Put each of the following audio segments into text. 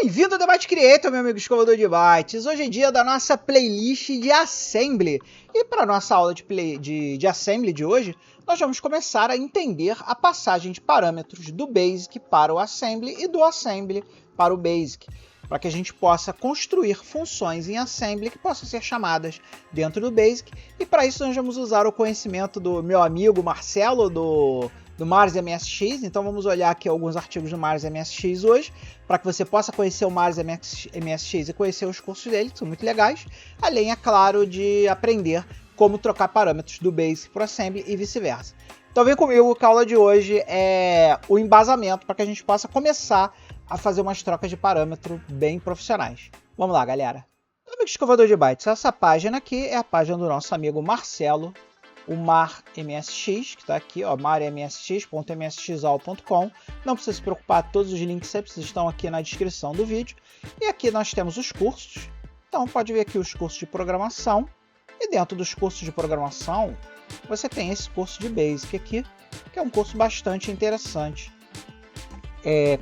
Bem-vindo ao Debate Creator, meu amigo escovador de bytes. Hoje é dia da nossa playlist de Assembly. E para a nossa aula de Assembly de hoje, nós vamos começar a entender a passagem de parâmetros do Basic para o Assembly e do Assembly para o Basic, para que a gente possa construir funções em Assembly que possam ser chamadas dentro do Basic. E para isso nós vamos usar o conhecimento do meu amigo Marcelo, do Mars MSX. Então vamos olhar aqui alguns artigos do Mars MSX hoje, para que você possa conhecer o Mars MSX e conhecer os cursos dele, que são muito legais, além, é claro, de aprender como trocar parâmetros do Basic para o Assembly e vice-versa. Então vem comigo que a aula de hoje é o embasamento para que a gente possa começar a fazer umas trocas de parâmetro bem profissionais. Vamos lá, galera. Amigo escovador de bytes, essa página aqui é a página do nosso amigo Marcelo, o Mar MSX, que está aqui, ó, marmsx.msxal.com. Não precisa se preocupar, todos os links sempre estão aqui na descrição do vídeo. E aqui nós temos os cursos. Então pode ver aqui os cursos de programação. E dentro dos cursos de programação, você tem esse curso de Basic aqui, que é um curso bastante interessante.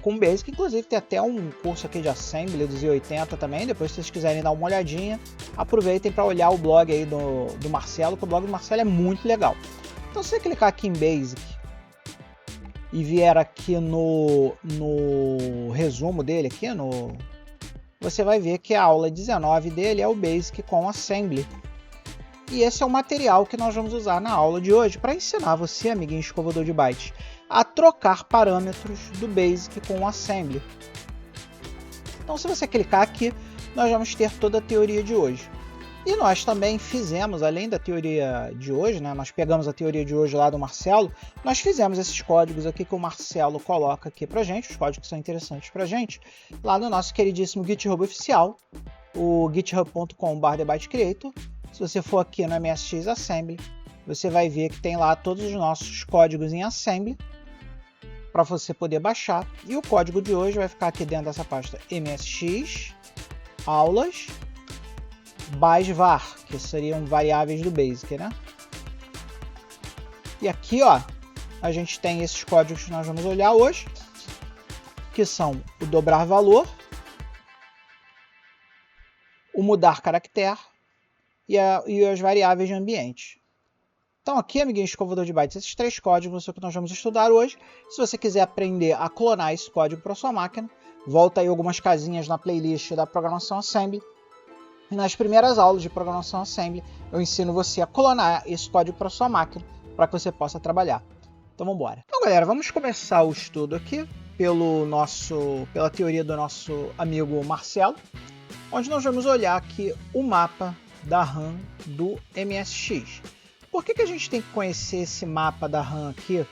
Com Basic, inclusive tem até um curso aqui de Assembly dos i80 também. Depois, se vocês quiserem dar uma olhadinha, aproveitem para olhar o blog aí do Marcelo, que o blog do Marcelo é muito legal. Então, se você clicar aqui em Basic e vier aqui no resumo dele, aqui você vai ver que a aula 19 dele é o Basic com Assembly. E esse é o material que nós vamos usar na aula de hoje para ensinar você, amiguinho escovador de bytes, a trocar parâmetros do Basic com o Assembly. Então, se você clicar aqui, nós vamos ter toda a teoria de hoje. E nós também fizemos, além da teoria de hoje, né, nós pegamos a teoria de hoje lá do Marcelo, nós fizemos esses códigos aqui que o Marcelo coloca aqui pra gente, os códigos são interessantes pra gente, lá no nosso queridíssimo GitHub oficial, o github.com/debatecreator. Se você for aqui no MSX Assembly, você vai ver que tem lá todos os nossos códigos em Assembly para você poder baixar. E o código de hoje vai ficar aqui dentro dessa pasta MSX aulas /var, que seriam variáveis do Basic, né? E aqui, ó, a gente tem esses códigos que nós vamos olhar hoje, que são o dobrar valor, o mudar caractere e as variáveis de ambiente. Então aqui, amiguinho escovador de bytes, esses três códigos são o que nós vamos estudar hoje. Se você quiser aprender a clonar esse código para sua máquina, volta aí algumas casinhas na playlist da Programação Assembly. E nas primeiras aulas de Programação Assembly, eu ensino você a clonar esse código para sua máquina, para que você possa trabalhar. Então vamos embora. Então, galera, vamos começar o estudo aqui pela teoria do nosso amigo Marcelo, onde nós vamos olhar aqui o mapa da RAM do MSX. Por que a gente tem que conhecer esse mapa da RAM aqui,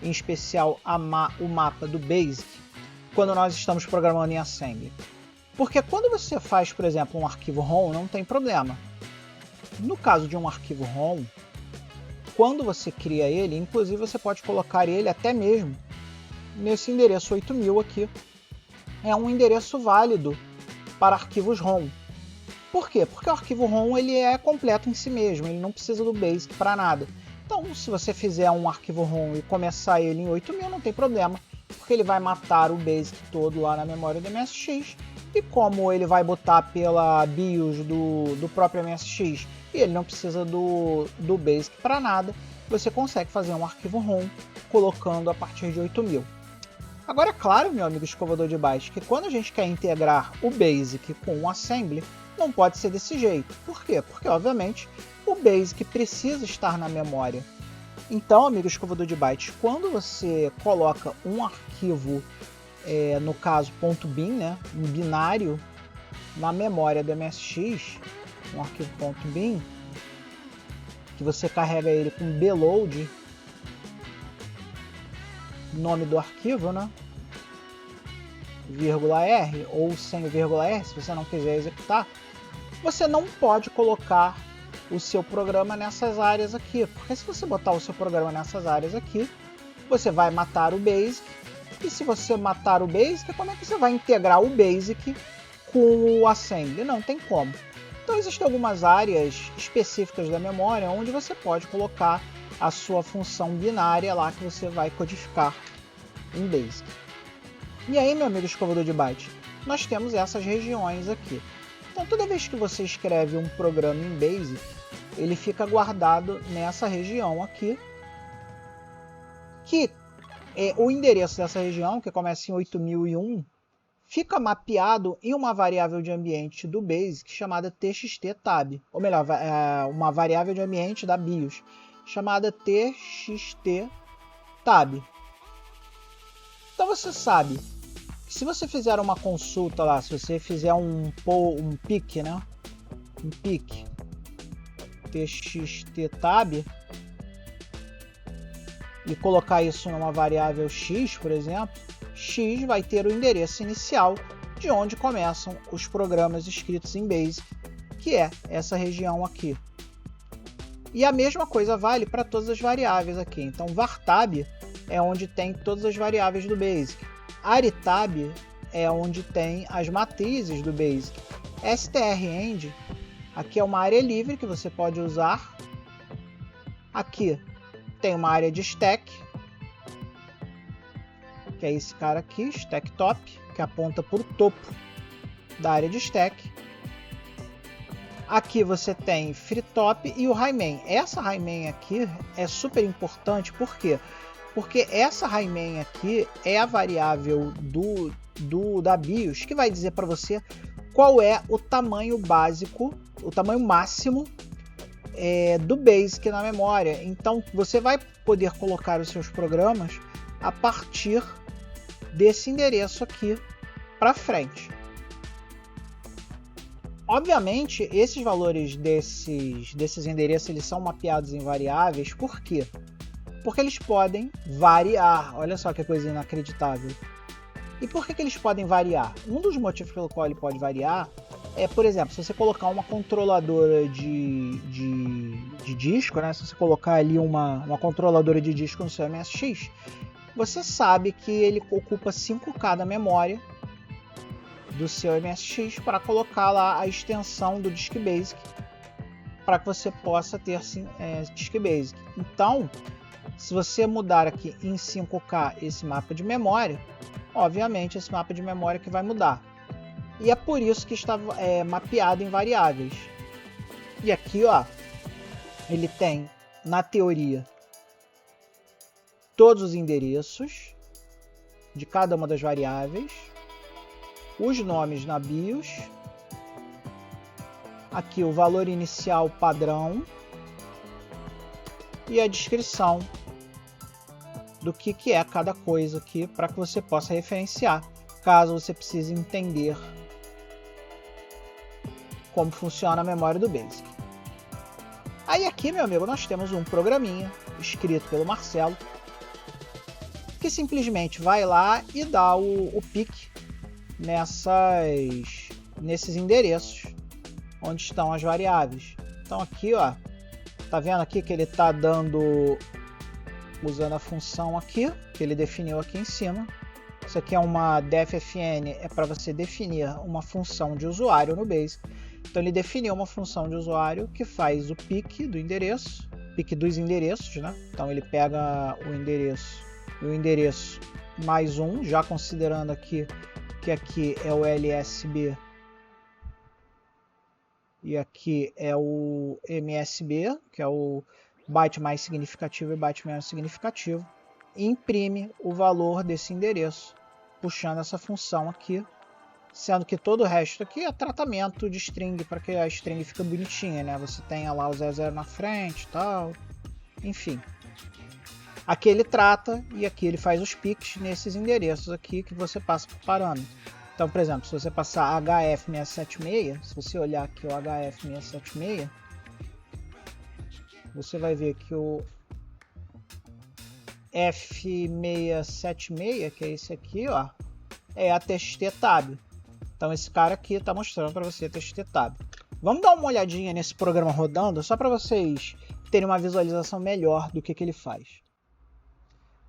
em especial o mapa do Basic, quando nós estamos programando em Assembly? Porque quando você faz, por exemplo, um arquivo ROM, não tem problema. No caso de um arquivo ROM, quando você cria ele, inclusive você pode colocar ele até mesmo nesse endereço 8000 aqui. É um endereço válido para arquivos ROM. Por quê? Porque o arquivo ROM ele é completo em si mesmo, ele não precisa do Basic para nada. Então, se você fizer um arquivo ROM e começar ele em 8000, não tem problema, porque ele vai matar o Basic todo lá na memória do MSX, e como ele vai botar pela BIOS do próprio MSX, e ele não precisa do Basic para nada, você consegue fazer um arquivo ROM colocando a partir de 8000. Agora, é claro, meu amigo escovador de bytes, que quando a gente quer integrar o Basic com o Assembly, não pode ser desse jeito. Por quê? Porque, obviamente, o Basic precisa estar na memória. Então, amigo escovador de bytes, quando você coloca um arquivo, no caso .bin, né, um binário, na memória do MSX, um arquivo .bin, que você carrega ele com bload, nome do arquivo, né, "-r", ou sem o "-r", se você não quiser executar, você não pode colocar o seu programa nessas áreas aqui, porque se você botar o seu programa nessas áreas aqui, você vai matar o Basic, e se você matar o Basic, como é que você vai integrar o Basic com o Assembly? Não tem como. Então existem algumas áreas específicas da memória onde você pode colocar a sua função binária lá que você vai codificar em Basic. E aí, meu amigo escovador de bytes, nós temos essas regiões aqui. Então, toda vez que você escreve um programa em BASIC, ele fica guardado nessa região aqui, que é o endereço dessa região, que começa em 8001, fica mapeado em uma variável de ambiente do BASIC chamada txt_tab, ou melhor, uma variável de ambiente da BIOS chamada txt_tab. Então você sabe que se você fizer uma consulta lá, se você fizer um pick, né? Um pick txt_tab e colocar isso numa variável x, por exemplo, x vai ter o endereço inicial de onde começam os programas escritos em BASIC, que é essa região aqui. E a mesma coisa vale para todas as variáveis aqui. Então, vartab é onde tem todas as variáveis do BASIC. Aritab é onde tem as matrizes do BASIC. strend, aqui é uma área livre que você pode usar. Aqui tem uma área de stack, que é esse cara aqui, stack top, que aponta para o topo da área de stack. Aqui você tem freetop e o highmain. Essa highmain aqui é super importante, por quê? Porque essa highmain aqui é a variável da BIOS que vai dizer para você qual é o tamanho básico, o tamanho máximo do BASIC na memória. Então você vai poder colocar os seus programas a partir desse endereço aqui para frente. Obviamente, esses valores desses endereços eles são mapeados em variáveis. Por quê? Porque eles podem variar. Olha só que coisa inacreditável. E por que eles podem variar? Um dos motivos pelo qual ele pode variar é, por exemplo, se você colocar uma controladora de disco, né? Se você colocar ali uma controladora de disco no seu MSX, você sabe que ele ocupa 5K da memória do seu MSX para colocar lá a extensão do Disk Basic para que você possa ter Disk Basic. Então, se você mudar aqui em 5K esse mapa de memória, obviamente esse mapa de memória que vai mudar. E é por isso que está mapeado em variáveis. E aqui, ó, ele tem, na teoria, todos os endereços de cada uma das variáveis, os nomes na BIOS, aqui o valor inicial padrão e a descrição do que é cada coisa aqui para que você possa referenciar, caso você precise entender como funciona a memória do BASIC. Aí aqui, meu amigo, nós temos um programinha escrito pelo Marcelo que simplesmente vai lá e dá o pick nesses endereços onde estão as variáveis. Então aqui, ó, tá vendo aqui que ele tá usando a função aqui que ele definiu aqui em cima. Isso aqui é uma defn, é para você definir uma função de usuário no BASIC. Então ele definiu uma função de usuário que faz o pick do endereço, pick dos endereços, né? Então ele pega o endereço mais um, já considerando aqui que aqui é o LSB e aqui é o MSB, que é o byte mais significativo e byte menos significativo, e imprime o valor desse endereço, puxando essa função aqui, sendo que todo o resto aqui é tratamento de string, para que a string fique bonitinha, né? Você tenha lá o 00 na frente e tal, enfim. Aqui ele trata e aqui ele faz os picks nesses endereços aqui que você passa por parâmetro. Então, por exemplo, se você passar HF676, se você olhar aqui o HF676, você vai ver que o F676, que é esse aqui, ó, é a txt_tab. Então esse cara aqui está mostrando para você a txt_tab. Vamos dar uma olhadinha nesse programa rodando, só para vocês terem uma visualização melhor do que ele faz.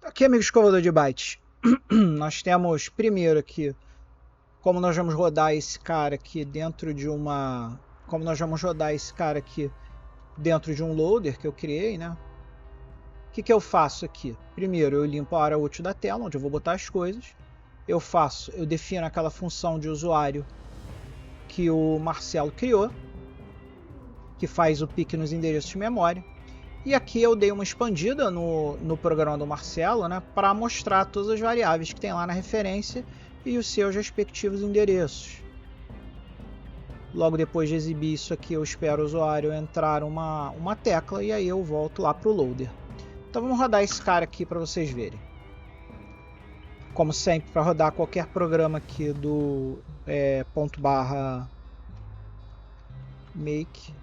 Aqui, amigo escovador de bytes, nós temos primeiro aqui como nós vamos rodar esse cara aqui dentro de um loader que eu criei, né? O que eu faço aqui? Primeiro eu limpo a área útil da tela, onde eu vou botar as coisas. eu defino aquela função de usuário que o Marcelo criou, que faz o pick nos endereços de memória. E aqui eu dei uma expandida no programa do Marcelo, né, para mostrar todas as variáveis que tem lá na referência e os seus respectivos endereços. Logo depois de exibir isso aqui, eu espero o usuário entrar uma tecla e aí eu volto lá para o loader. Então vamos rodar esse cara aqui para vocês verem. Como sempre, para rodar qualquer programa aqui do /make.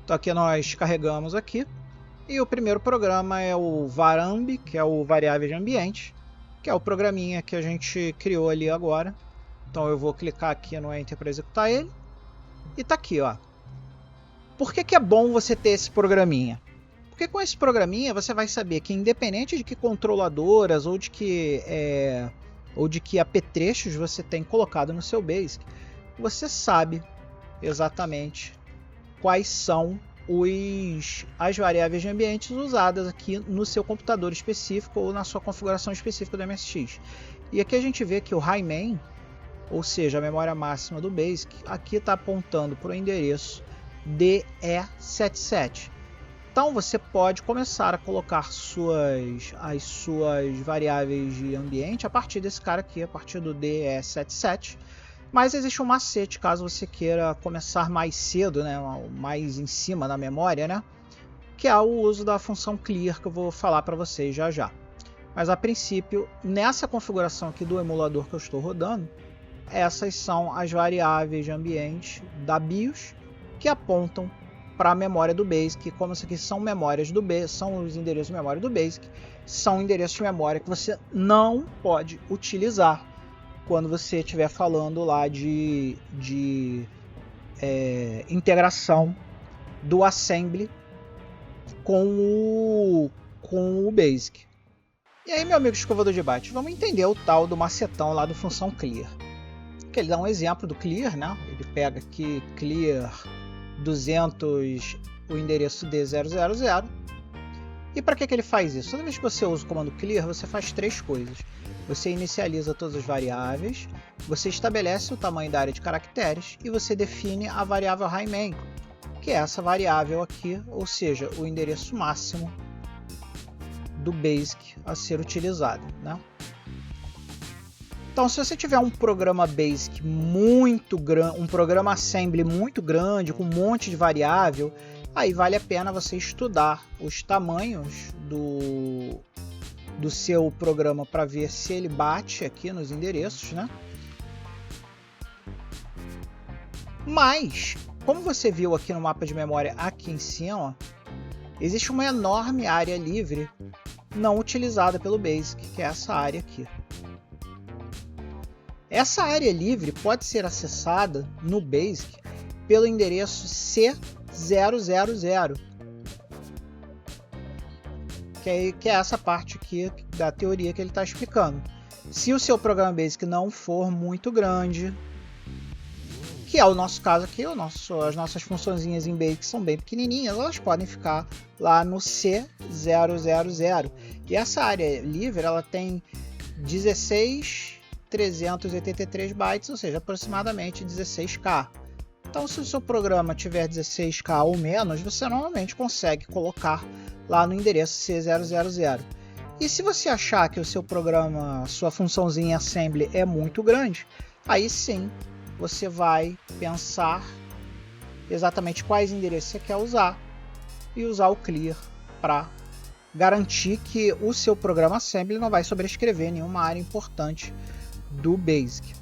Então aqui nós carregamos aqui. E o primeiro programa é o varamb, que é o variável de ambiente, que é o programinha que a gente criou ali agora. Então eu vou clicar aqui no Enter para executar ele. E tá aqui, ó. Por que é bom você ter esse programinha? Porque com esse programinha você vai saber que, independente de que controladoras ou de que apetrechos você tem colocado no seu Basic, você sabe exatamente quais são as variáveis de ambientes usadas aqui no seu computador específico ou na sua configuração específica do MSX. E aqui a gente vê que o high main, ou seja, a memória máxima do Basic, aqui está apontando para o endereço DE77. Então você pode começar a colocar as suas variáveis de ambiente a partir desse cara aqui, a partir do DE77. Mas existe um macete caso você queira começar mais cedo, né, mais em cima da memória, né, que é o uso da função clear, que eu vou falar para vocês já já. Mas a princípio, nessa configuração aqui do emulador que eu estou rodando, essas são as variáveis de ambiente da BIOS que apontam para a memória do Basic. Como isso aqui são memórias do Basic, são os endereços de memória do Basic, são endereços de memória que você não pode utilizar quando você estiver falando lá de integração do assembly com o Basic. E aí, meu amigo escovador de bytes, vamos entender o tal do macetão lá do função clear. Que ele dá um exemplo do clear, né? Ele pega aqui clear 200, o endereço D000. E para que ele faz isso? Toda vez que você usa o comando clear, você faz três coisas. Você inicializa todas as variáveis, você estabelece o tamanho da área de caracteres e você define a variável high main, que é essa variável aqui, ou seja, o endereço máximo do Basic a ser utilizado, né? Então, se você tiver um programa Basic muito grande, um programa Assembly muito grande, com um monte de variável, aí vale a pena você estudar os tamanhos do seu programa para ver se ele bate aqui nos endereços, né? Mas, como você viu aqui no mapa de memória aqui em cima, existe uma enorme área livre não utilizada pelo Basic, que é essa área aqui. Essa área livre pode ser acessada no Basic pelo endereço C000, que é essa parte aqui da teoria que ele está explicando. Se o seu programa Basic não for muito grande, que é o nosso caso aqui, as nossas funçõezinhas em Basic são bem pequenininhas, elas podem ficar lá no C000. E essa área livre ela tem 16.383 bytes, ou seja, aproximadamente 16K. Então, se o seu programa tiver 16K ou menos, você normalmente consegue colocar lá no endereço C000. E se você achar que o seu programa, sua funçãozinha assembly é muito grande, aí sim você vai pensar exatamente quais endereços você quer usar e usar o clear para garantir que o seu programa assembly não vai sobrescrever nenhuma área importante do Basic.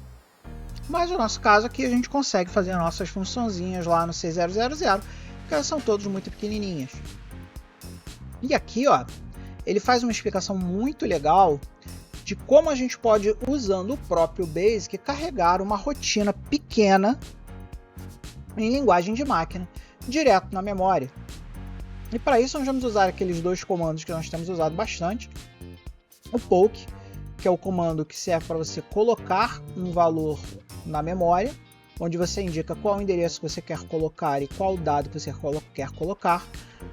Mas no nosso caso aqui a gente consegue fazer nossas funçãozinhas lá no C000, porque elas são todas muito pequenininhas. E aqui, ó, ele faz uma explicação muito legal de como a gente pode, usando o próprio Basic, carregar uma rotina pequena em linguagem de máquina, direto na memória. E para isso nós vamos usar aqueles dois comandos que nós temos usado bastante. O poke, que é o comando que serve para você colocar um valor na memória, onde você indica qual endereço você quer colocar e qual dado que você quer colocar.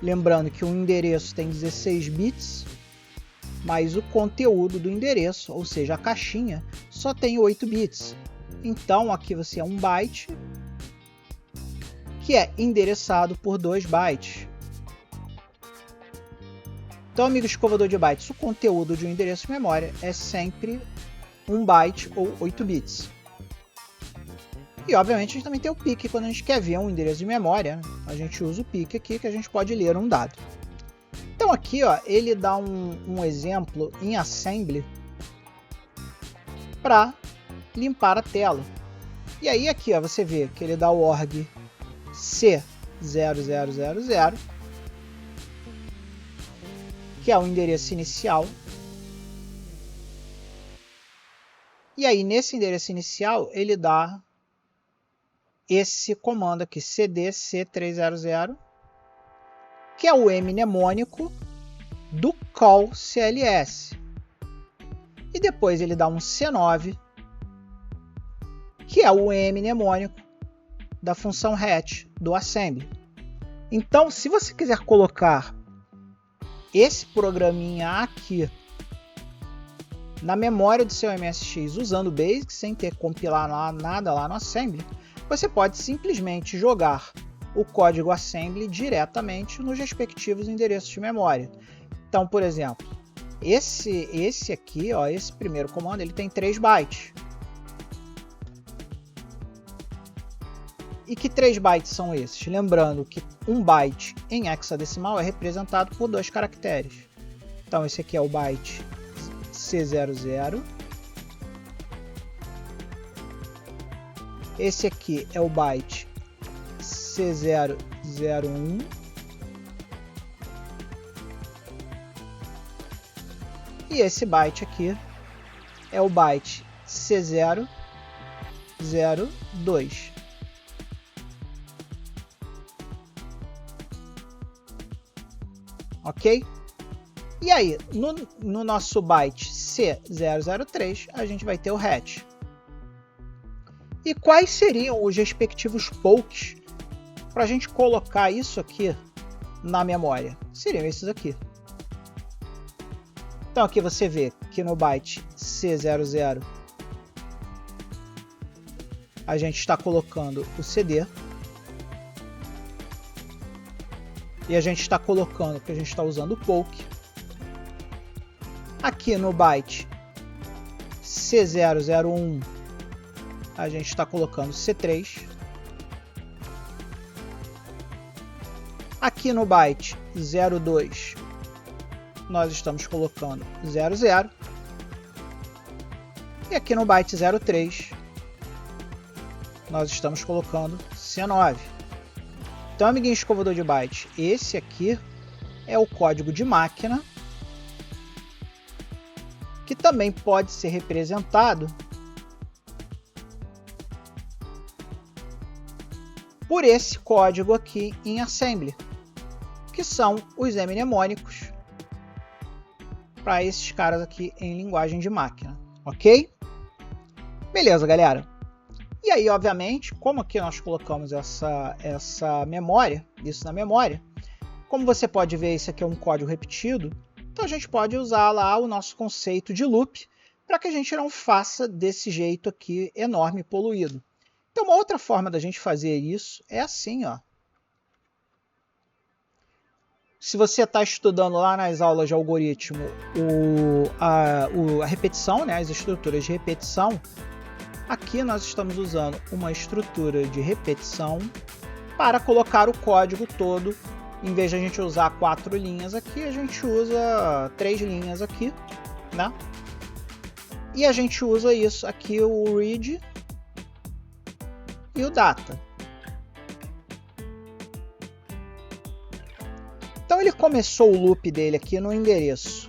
Lembrando que o endereço tem 16 bits, mas o conteúdo do endereço, ou seja, a caixinha, só tem 8 bits. Então aqui você é 1 byte que é endereçado por 2 bytes. Então, amigo escovador de bytes, o conteúdo de um endereço de memória é sempre 1 byte ou 8 bits. E obviamente a gente também tem o PIC quando a gente quer ver um endereço de memória, né? A gente usa o PIC aqui que a gente pode ler um dado. Então aqui, ó, ele dá um exemplo em assembly para limpar a tela. E aí aqui, ó, você vê que ele dá o org C0000, que é o endereço inicial. E aí nesse endereço inicial ele dá esse comando aqui, cdc300, que é o mnemônico do call CLS. E depois ele dá um C9, que é o mnemônico da função RET do assembly. Então, se você quiser colocar esse programinha aqui na memória do seu MSX usando o BASIC, sem ter que compilar nada lá no assembly, você pode simplesmente jogar o código assembly diretamente nos respectivos endereços de memória. Então, por exemplo, esse aqui, ó, esse primeiro comando, ele tem 3 bytes. E que 3 bytes são esses? Lembrando que 1 byte em hexadecimal é representado por 2 caracteres. Então, esse aqui é o byte C00. Esse aqui é o byte C001. E esse byte aqui é o byte C002. Ok? E aí, no nosso byte C003, a gente vai ter o RET. E quais seriam os respectivos pokes para a gente colocar isso aqui na memória? Seriam esses aqui. Então aqui você vê que no byte C00 a gente está colocando o CD. E a gente está colocando que a gente está usando o poke. Aqui no byte C001 a gente está colocando C3. Aqui no byte 02 nós estamos colocando 00. E aqui no byte 03 nós estamos colocando C9. Então, amiguinho escovador de bytes, esse aqui é o código de máquina, que também pode ser representado por esse código aqui em assembly, que são os mnemônicos para esses caras aqui em linguagem de máquina, ok? Beleza, galera. E aí, obviamente, como aqui nós colocamos essa memória, isso na memória, como você pode ver, isso aqui é um código repetido, então a gente pode usar lá o nosso conceito de loop para que a gente não faça desse jeito aqui enorme e poluído. Então, uma outra forma da gente fazer isso é assim, ó. Se você está estudando lá nas aulas de algoritmo a repetição, né, as estruturas de repetição, aqui nós estamos usando uma estrutura de repetição para colocar o código todo. Em vez de a gente usar 4 linhas aqui, a gente usa 3 linhas aqui, né? E a gente usa isso aqui, o read e o data. Então ele começou o loop dele aqui no endereço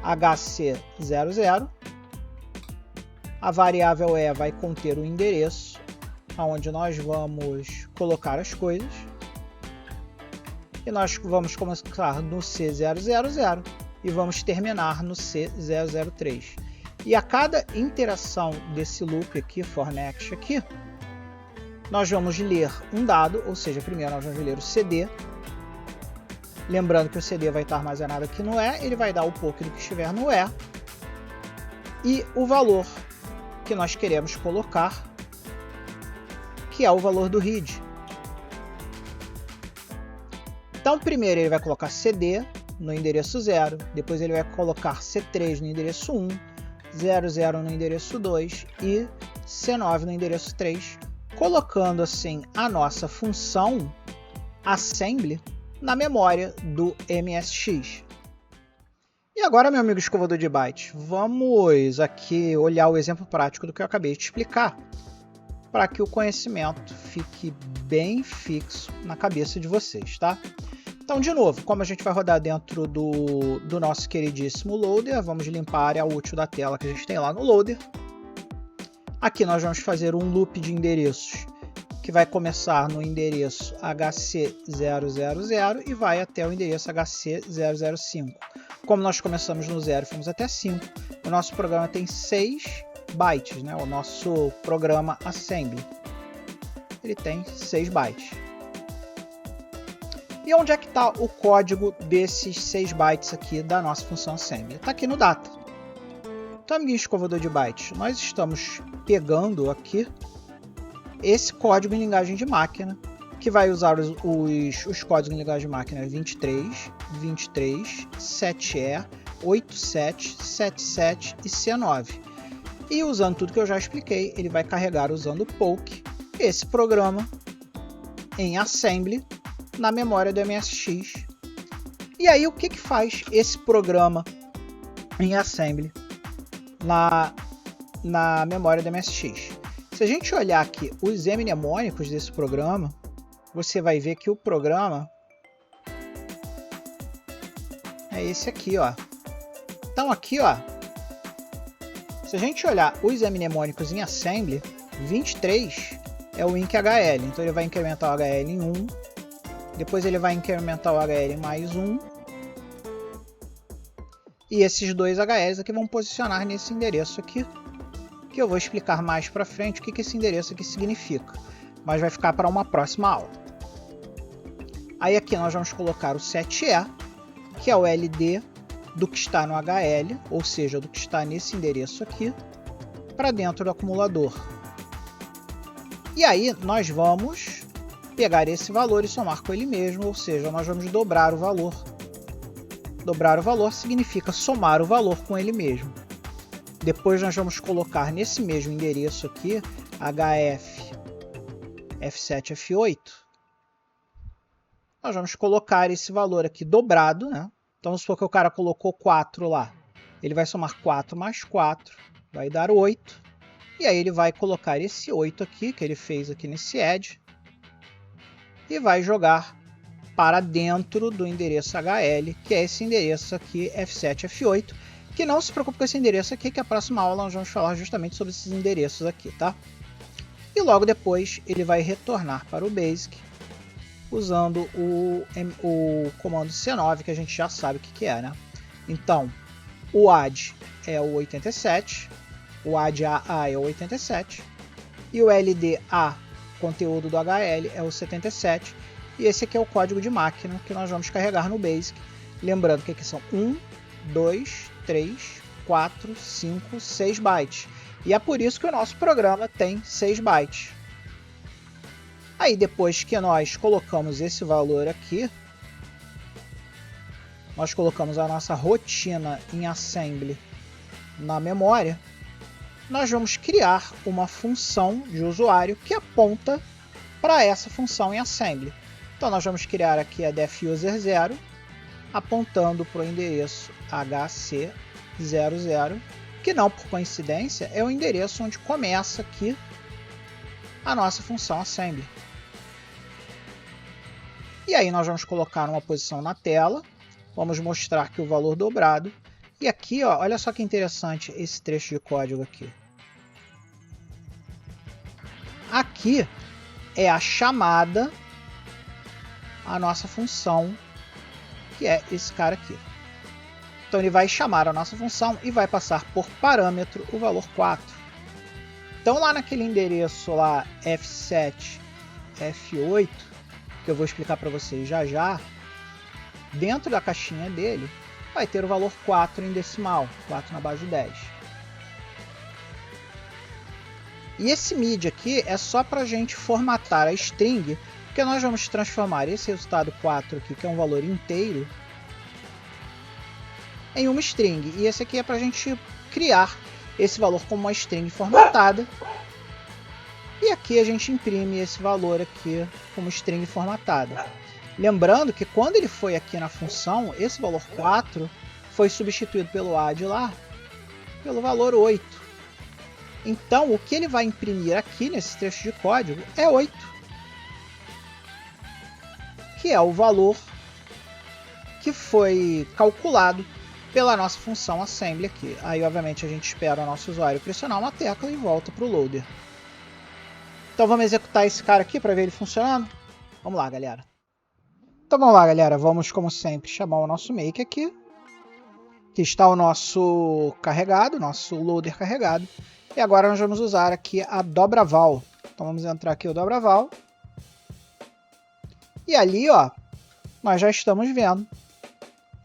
HC00. A variável E vai conter o endereço onde nós vamos colocar as coisas. E nós vamos começar no C000 e vamos terminar no C003. E a cada interação desse loop aqui, for next aqui, nós vamos ler um dado, ou seja, primeiro nós vamos ler o CD. Lembrando que o CD vai estar armazenado aqui no E, ele vai dar o POC do que estiver no E. E o valor que nós queremos colocar, que é o valor do read. Então, primeiro ele vai colocar CD no endereço 0, depois ele vai colocar C3 no endereço 1, 00 no endereço 2 e C9 no endereço 3, colocando assim a nossa função assembly na memória do MSX. E agora, meu amigo escovador de bytes, vamos aqui olhar o exemplo prático do que eu acabei de explicar, para que o conhecimento fique bem fixo na cabeça de vocês, tá? Então, de novo, como a gente vai rodar dentro do nosso queridíssimo loader, vamos limpar a área útil da tela que a gente tem lá no loader. Aqui nós vamos fazer um loop de endereços que vai começar no endereço HC000 e vai até o endereço HC005. Como nós começamos no 0 e fomos até 5, o nosso programa tem 6 bytes, né? O nosso programa assembly. Ele tem 6 bytes. E onde é que está o código desses 6 bytes aqui da nossa função assembly? Está aqui no data. Então, amiguinho escovador de bytes, nós estamos pegando aqui esse código em linguagem de máquina, que vai usar os códigos em linguagem de máquina 23, 23, 7E, 87, 77 e C9. E usando tudo que eu já expliquei, ele vai carregar usando o POC esse programa em assembly na memória do MSX. E aí o que faz esse programa em assembly na memória do MSX? Se a gente olhar aqui os mnemônicos desse programa, você vai ver que o programa é esse aqui, ó. Então aqui, ó, se a gente olhar os mnemônicos em assembly, 23 é o IncHL, então ele vai incrementar o HL em 1, depois ele vai incrementar o HL em mais 1, e esses dois HLs aqui vão posicionar nesse endereço aqui, que eu vou explicar mais para frente o que esse endereço aqui significa, mas vai ficar para uma próxima aula. Aí aqui nós vamos colocar o 7E, que é o LD do que está no HL, ou seja, do que está nesse endereço aqui, para dentro do acumulador. E aí nós vamos pegar esse valor e somar com ele mesmo, ou seja, nós vamos dobrar o valor. Dobrar o valor significa somar o valor com ele mesmo. Depois nós vamos colocar nesse mesmo endereço aqui, HF, F7, F8, nós vamos colocar esse valor aqui dobrado, né? Então, vamos supor que o cara colocou 4 lá. Ele vai somar 4 mais 4, vai dar 8. E aí ele vai colocar esse 8 aqui, que ele fez aqui nesse add, e vai jogar para dentro do endereço HL, que é esse endereço aqui, F7, F8, que não se preocupe com esse endereço aqui, que a próxima aula nós vamos falar justamente sobre esses endereços aqui, tá? E logo depois ele vai retornar para o BASIC, usando o comando C9, que a gente já sabe o que é, né? Então, o add é o 87, o add AA é o 87, e o LDA, conteúdo do HL, é o 77, e esse aqui é o código de máquina que nós vamos carregar no BASIC. Lembrando que aqui são 1, 2, 3, 4, 5, 6 bytes. E é por isso que o nosso programa tem 6 bytes. Aí depois que nós colocamos esse valor aqui, nós colocamos a nossa rotina em assembly na memória, nós vamos criar uma função de usuário que aponta para essa função em assembly. Então nós vamos criar aqui a defuser0, apontando para o endereço HC00, que não por coincidência é o endereço onde começa aqui a nossa função assembly. E aí nós vamos colocar uma posição na tela, vamos mostrar que o valor dobrado, e aqui, ó, olha só que interessante esse trecho de código aqui. Aqui é a chamada à nossa função, que é esse cara aqui. Então ele vai chamar a nossa função e vai passar por parâmetro o valor 4. Então lá naquele endereço lá F7, F8, que eu vou explicar para vocês já já, dentro da caixinha dele, vai ter o valor 4 em decimal, 4 na base 10. E esse mid aqui é só para a gente formatar a string, porque nós vamos transformar esse resultado 4 aqui, que é um valor inteiro, em uma string. E esse aqui é para a gente criar esse valor como uma string formatada. E aqui a gente imprime esse valor aqui como string formatada. Lembrando que quando ele foi aqui na função, esse valor 4 foi substituído pelo add lá pelo valor 8. Então o que ele vai imprimir aqui nesse trecho de código é 8. Que é o valor que foi calculado pela nossa função assembly aqui. Aí obviamente a gente espera o nosso usuário pressionar uma tecla e volta para o loader. Então vamos executar esse cara aqui para ver ele funcionando? Vamos lá, galera. Então vamos lá, galera. Vamos, como sempre, chamar o nosso make aqui. Que está o nosso carregado, nosso loader carregado. E agora nós vamos usar aqui a dobraval. Então vamos entrar aqui o dobraval. E ali, ó, nós já estamos vendo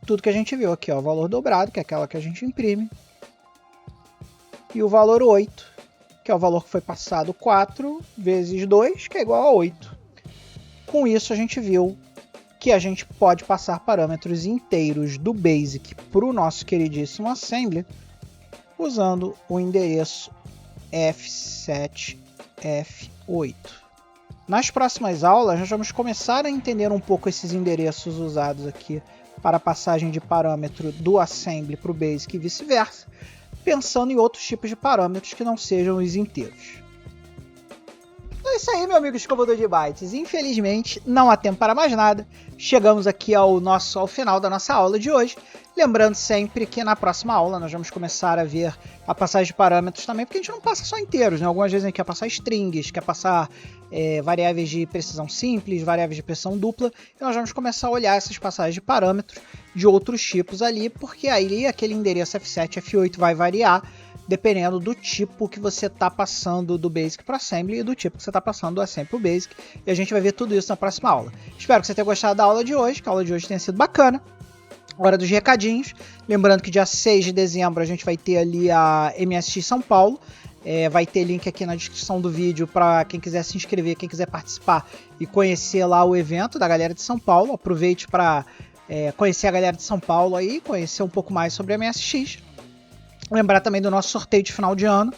tudo que a gente viu aqui, ó. O valor dobrado, que é aquela que a gente imprime. E o valor 8. Que é o valor que foi passado 4 vezes 2, que é igual a 8. Com isso, a gente viu que a gente pode passar parâmetros inteiros do BASIC para o nosso queridíssimo Assembly, usando o endereço F7, F8. Nas próximas aulas, nós vamos começar a entender um pouco esses endereços usados aqui para a passagem de parâmetro do Assembly para o BASIC e vice-versa, pensando em outros tipos de parâmetros que não sejam os inteiros. Então é isso aí, meu amigo escovador de bytes. Infelizmente, não há tempo para mais nada. Chegamos aqui ao final da nossa aula de hoje. Lembrando sempre que na próxima aula nós vamos começar a ver a passagem de parâmetros também, porque a gente não passa só inteiros, né? Algumas vezes a gente quer passar strings, quer passar variáveis de precisão simples, variáveis de precisão dupla, e nós vamos começar a olhar essas passagens de parâmetros de outros tipos ali, porque aí aquele endereço F7, F8 vai variar dependendo do tipo que você está passando do Basic para Assembly e do tipo que você está passando do Assembly para o Basic, e a gente vai ver tudo isso na próxima aula. Espero que você tenha gostado da aula de hoje, que a aula de hoje tenha sido bacana. Hora dos recadinhos, lembrando que dia 6 de dezembro a gente vai ter ali a MSX São Paulo, vai ter link aqui na descrição do vídeo para quem quiser se inscrever, quem quiser participar e conhecer lá o evento da galera de São Paulo. Aproveite para conhecer a galera de São Paulo aí, conhecer um pouco mais sobre a MSX. Lembrar também do nosso sorteio de final de ano.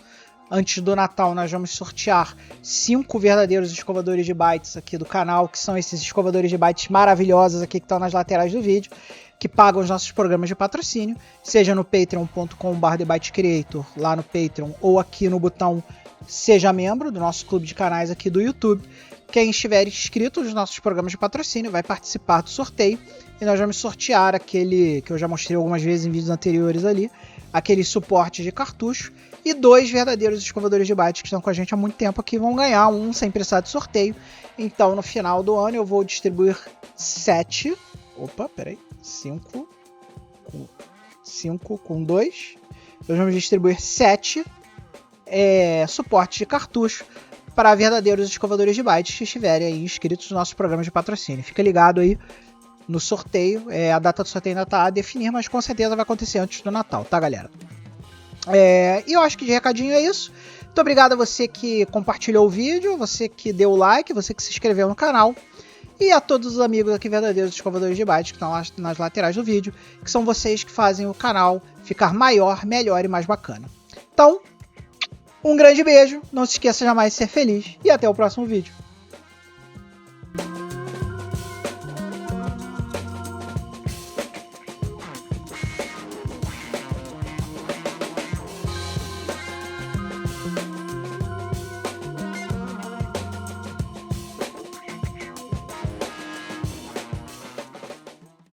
Antes do Natal nós vamos sortear 5 verdadeiros escovadores de bytes aqui do canal, que são esses escovadores de bytes maravilhosos aqui que estão nas laterais do vídeo, que pagam os nossos programas de patrocínio, seja no patreon.com/TheByteCreator, lá no Patreon, ou aqui no botão Seja Membro do nosso clube de canais aqui do YouTube. Quem estiver inscrito nos nossos programas de patrocínio vai participar do sorteio, e nós vamos sortear aquele que eu já mostrei algumas vezes em vídeos anteriores ali, aquele suporte de cartucho, e 2 verdadeiros escovadores de bytes que estão com a gente há muito tempo aqui vão ganhar um sem precisar de sorteio. Então no final do ano eu vou distribuir 5 com 2. Nós vamos distribuir 7 suportes de cartucho para verdadeiros escovadores de bytes que estiverem aí inscritos nos nossos programas de patrocínio. Fica ligado aí no sorteio. A data do sorteio ainda está a definir, mas com certeza vai acontecer antes do Natal, tá, galera? E eu acho que de recadinho é isso. Muito obrigado a você que compartilhou o vídeo, você que deu o like, você que se inscreveu no canal, e a todos os amigos aqui verdadeiros escovadores de bytes que estão lá nas laterais do vídeo, que são vocês que fazem o canal ficar maior, melhor e mais bacana. Então, um grande beijo, não se esqueça jamais de ser feliz, e até o próximo vídeo.